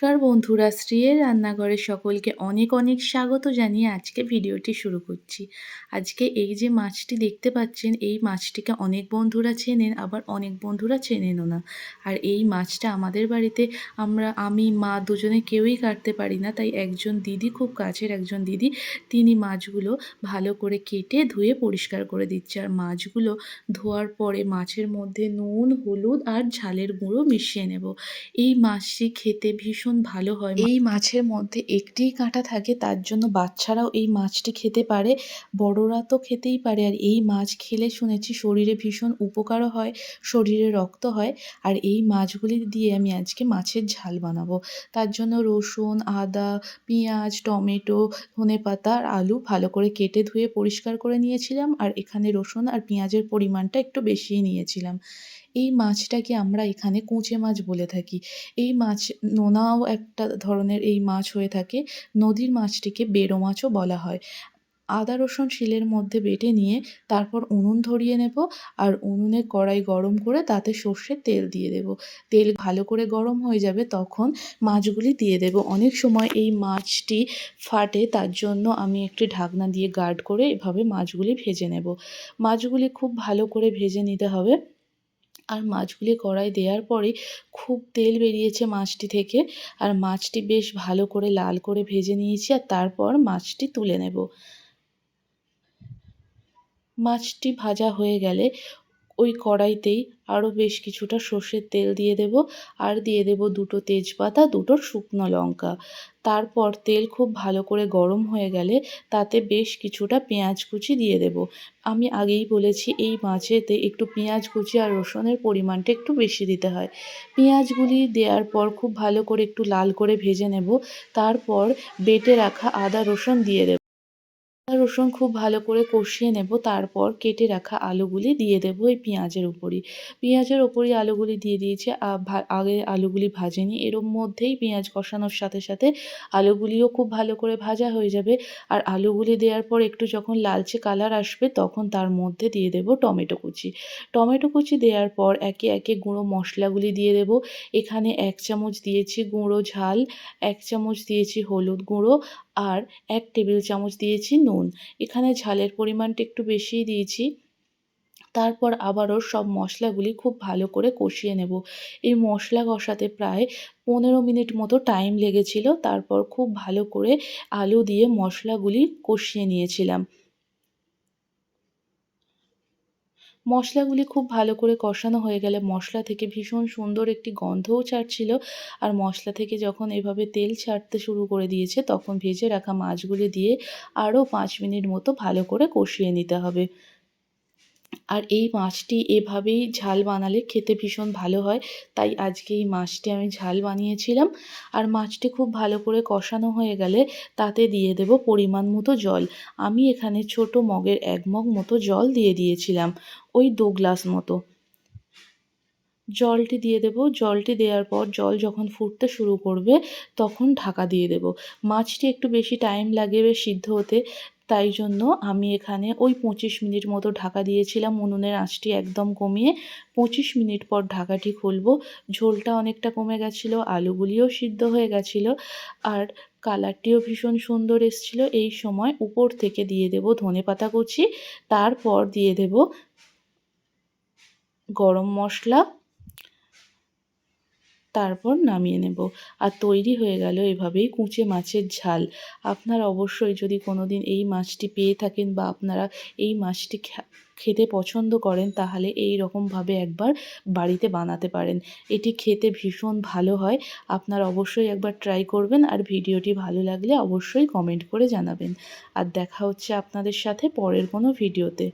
নমস্কার বন্ধুরা, শ্রীয়ের রান্নাঘরে সকলকে অনেক অনেক স্বাগত জানিয়ে আজকে ভিডিওটি শুরু করছি। আজকে এই যে মাছটি দেখতে পাচ্ছেন, এই মাছটিকে অনেক বন্ধুরা চেনেন, আবার অনেক বন্ধুরা চেনেনও না। আর এই মাছটা আমাদের বাড়িতে আমি মা দুজনে কেউই কাটতে পারি না, তাই একজন দিদি, খুব কাছের একজন দিদি, তিনি মাছগুলো ভালো করে কেটে ধুয়ে পরিষ্কার করে দিচ্ছে। আর মাছগুলো ধোয়ার পরে মাছের মধ্যে নুন, হলুদ আর ঝালের গুঁড়ো মিশিয়ে নেব। এই মাছটি খেতে ভীষণ ভালো হয়। এই মাছের মধ্যে একটিই কাঁটা থাকে, তার জন্য বাচ্চারাও এই মাছটি খেতে পারে, বড়রা তো খেতেই পারে। আর এই মাছ খেলে শুনেছি শরীরে ভীষণ উপকারও হয়, শরীরে রক্ত হয়। আর এই মাছগুলি দিয়ে আমি আজকে মাছের ঝাল বানাবো। তার জন্য রসুন, আদা, পেঁয়াজ, টমেটো, ধনেপাতা আর আলু ভালো করে কেটে ধুয়ে পরিষ্কার করে নিয়েছিলাম। আর এখানে রসুন আর পেঁয়াজের পরিমাণটা একটু বেশিই নিয়েছিলাম। এই মাছটাকে আমরা এখানে কুঁচে মাছ বলে থাকি। এই মাছ নোনাও একটা ধরনের এই মাছ হয়ে থাকে। নদীর মাছটিকে বেড়ো মাছও বলা হয়। আদা রসুন শিলের মধ্যে বেটে নিয়ে তারপর উনুন ধরিয়ে নেব। আর উনুনে কড়াই গরম করে তাতে সর্ষের তেল দিয়ে দেব। তেল ভালো করে গরম হয়ে যাবে, তখন মাছগুলি দিয়ে দেব। অনেক সময় এই মাছটি ফাটে, তার জন্য আমি একটি ঢাকনা দিয়ে গার্ড করে এভাবে মাছগুলি ভেজে নেব। মাছগুলি খুব ভালো করে ভেজে নিতে হবে। আর মাছগুলি কড়াই দেওয়ার পরে খুব তেল বেরিয়েছে মাছটি থেকে। আর মাছটি বেশ ভালো করে লাল করে ভেজে নিয়েছি। আর তারপর মাছটি তুলে নেব। মাছটি ভাজা হয়ে গেলে ওই কড়াইতেই আরও বেশ কিছুটা সর্ষের তেল দিয়ে দেব। আর দিয়ে দেব দুটো তেজপাতা, দুটো শুকনো লঙ্কা। তারপর তেল খুব ভালো করে গরম হয়ে গেলে তাতে বেশ কিছুটা পেঁয়াজ কুচি দিয়ে দেব। আমি আগেই বলেছি এই মাছেতে একটু পেঁয়াজ কুচি আর রসুনের পরিমাণটা একটু বেশি দিতে হয়। পেঁয়াজগুলি দেওয়ার পর খুব ভালো করে একটু লাল করে ভেজে নেব। তারপর বেটে রাখা আদা রসুন দিয়ে দেব। আদা রসুন খুব ভালো করে কষিয়ে নেব। তারপর কেটে রাখা আলুগুলি দিয়ে দেব এই পেঁয়াজের উপরই। পেঁয়াজের ওপরই আলুগুলি দিয়ে দিয়েছি। আগে আলুগুলি ভাজিনি। এর মধ্যেই পেঁয়াজ কষানোর সাথে সাথে আলুগুলিও খুব ভালো করে ভাজা হয়ে যাবে। আর আলুগুলি দেওয়ার পর একটু যখন লালচে কালার আসবে, তখন তার মধ্যে দিয়ে দেব টমেটো কুচি। টমেটো কুচি দেওয়ার পর একে একে গুঁড়ো মশলাগুলি দিয়ে দেব। এখানে 1 চামচ দিয়েছি গুঁড়ো ঝাল, 1 চামচ দিয়েছি হলুদ গুঁড়ো, আর 1 টেবিল চামচ দিয়েছি নুন। এখানে ঝালের পরিমাণটা একটু বেশিই দিয়েছি। তারপর আবারও সব মশলাগুলি খুব ভালো করে কষিয়ে নেব। এই মশলা কষাতে প্রায় 15 মিনিট মতো টাইম লেগেছিল। তারপর খুব ভালো করে আলু দিয়ে মশলাগুলি কষিয়ে নিয়েছিলাম। মশলাগুলি খুব ভালো করে কষানো হয়ে গেলে মশলা থেকে ভীষণ সুন্দর একটি গন্ধও ছাড়ছিল। আর মশলা থেকে যখন এভাবে তেল ছাড়তে শুরু করে দিয়েছে, তখন ভেজে রাখা মাছগুলি দিয়ে আরও 5 মিনিট মতো ভালো করে কষিয়ে নিতে হবে। আর এই মাছটি এভাবেই ঝাল বানালে খেতে ভীষণ ভালো হয়, তাই আজকে এই মাছটি আমি ঝাল বানিয়েছিলাম। আর মাছটি খুব ভালো করে কষানো হয়ে গেলে তাতে দিয়ে দেব পরিমাণ মতো জল। আমি এখানে ছোট মগের 1 মগ মতো জল দিয়ে দিয়েছিলাম, ওই 2 গ্লাস মতো। জলটি দিয়ে দেব। জলটি দেওয়ার পর জল যখন ফুটতে শুরু করবে, তখন ঢাকা দিয়ে দেব। মাছটি একটু বেশি টাইম লাগবে সিদ্ধ হতে, তাই জন্য আমি এখানে ওই 25 মিনিট মতো ঢাকা দিয়েছিলাম। উনুনের আঁচটি একদম কমিয়ে 25 মিনিট পর ঢাকাটি খুলব। ঝোলটা অনেকটা কমে গেছিলো, আলুগুলিও সিদ্ধ হয়ে গেছিলো, আর কালারটিও ভীষণ সুন্দর এসছিল। এই সময় উপর থেকে দিয়ে দেব ধনেপাতা কুচি, তারপর দিয়ে দেব গরম মশলা, তারপর নামিয়ে নেব। আর তৈরি হয়ে গেল এভাবেই কুঁচে মাছের ঝাল। আপনারা অবশ্যই যদি কোনো দিন এই মাছটি পেয়ে থাকেন, বা আপনারা এই মাছটি খেতে পছন্দ করেন, তাহলে এই রকমভাবে একবার বাড়িতে বানাতে পারেন। এটি খেতে ভীষণ ভালো হয়। আপনারা অবশ্যই একবার ট্রাই করবেন। আর ভিডিওটি ভালো লাগলে অবশ্যই কমেন্ট করে জানাবেন। আর দেখা হচ্ছে আপনাদের সাথে পরের কোনো ভিডিওতে।